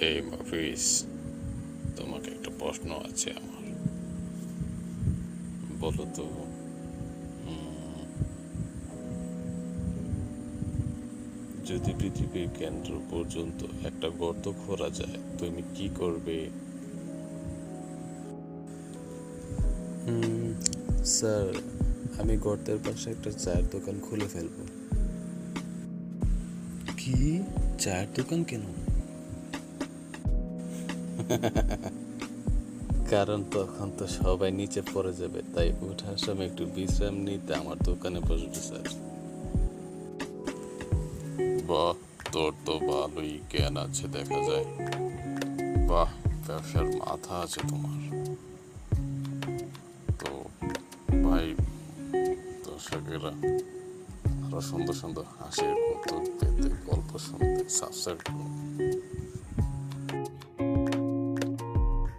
এই মাফিস, তোমাকে একটা প্রশ্ন আছে আমার। বলো তো, যদি পৃথিবীর কেন্দ্র পর্যন্ত একটা গর্ত খোঁড়া যায়, তুমি কি করবে? স্যার, আমি গর্তের পাশে একটা চায়ের দোকান খুলে ফেলবো। কি? চায়ের দোকান কেন? কারণ তখন তো সবাই নিচে পড়ে যাবে, তাই ওঠার সময় একটু বিশ্রাম নিতে আমার দোকানে বসবে স্যার। বাহ, তোর তো ভালোই জ্ঞান আছে দেখা যায়। বাহ, ব্যবসার মাথা আছে তোমার। তো ভাই, দর্শকেরা আরো সুন্দর সুন্দর হাসির কৌতুক পেতে, গল্প শুনতে সাবস্ক্রাইব করুন।